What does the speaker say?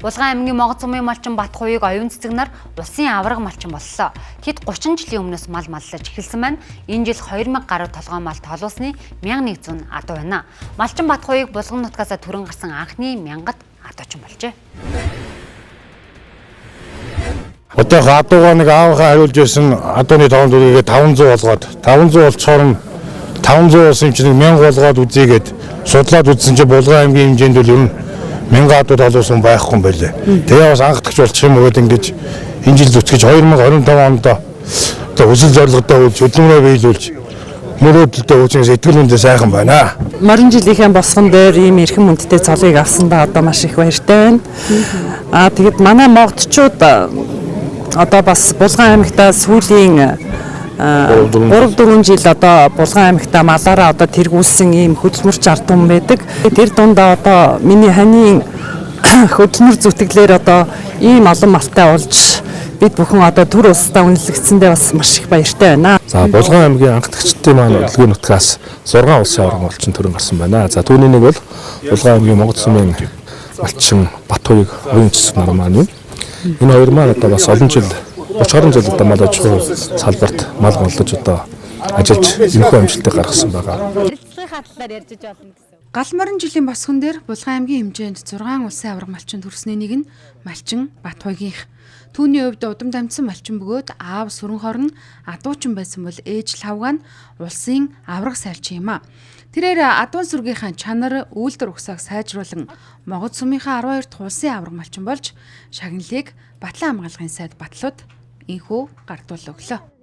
Булган аймгийн Могод сумын малчин Батхуйг оюун цэцэг нар улсын авраг малчин боллоо. Тэд 30 жилийн өмнөөс мал маллаж эхэлсэн байна. Энэ жил 2000 гаруй толгой мал тоолуулсны 1100 адуу байна. Малчин Батхуйг булган нутгаас түрэн гарсан анхны 1000-д адуучин болжээ. Одоо адуугаа нэг аавынхаа хариулж байсан адууны таван дүрийгээ 500 болгоод 500 болцохоор нь 500 болсон чинь 1000 болгоод үзьегээд судлаад үзсэн чинь Булган аймгийн хэмжээнд бол ер нь 1000 адуу толоосон байхгүй юм байлээ. Тэгээ бас анхдагч болчих юм уу гэдэг ингэж энэ жил зүтгэж 2025 онд одоо өсөл зорилготой үйл хөдөлмөрөө биелүүлж мөрөөдөлтөй үүсгэн сэтгэл хөндөө сайхан байна. Марин жилийнхэн босгон дээр ийм эрхэм хүндтэй цолыг авсандаа одоо маш их баяртай байна. Тэгэд манай могдчууд одоо бас Булган аймагта сүүлийн 3-4 жил одоо Булган аймагта малаараа одоо тэргүүлсэн ийм хөдөлмөрч ард түмэн байдаг. Тэр дундаа одоо миний ханийн хөдөлмөр зүтгэлээр одоо ийм олон малтай болж бид бүхэн одоо төр улстай үнэлэгдсэндээ бас маш их баяртай байна. За Булган аймгийн анхдагчдын маань өдөлгөөний нутгаас 6 улсын авраг малчин төрөн гарсан байна. За түүний нэг бол Булган аймгийн Могод сумын малчин Батхуйг оюун цэцэг нар маань юм. Энэ хоёр маань одоо бас олон жил 30 жил одоо мал аж ахуй салбарт мал голдож одоо ажиллаж энэхүү амжилтыг гаргасан байгаа. Харилцагын талаар ярьж болно гэсэн. Гал морин жилийн босгон дээр Булган аймгийн хэмжээнд 6 улсын авраг малчин төрсний нэг нь малчин Батхуйгийнх. Түүний хувьд удам дамжсан малчин бөгөөд аав сүрэн хорн адуучин байсан бол ээж лавгаан улсын авраг сайлчин юм а. Тэрээр адуун сүргийнхаа чанар үйлдвэр ухсааг сайжруулан Могод сумынхаа 12 дахь улсын авраг малчин болж шагналыг Батлан хамгаалгын сайд батлууд энхүү гардуул өглөө.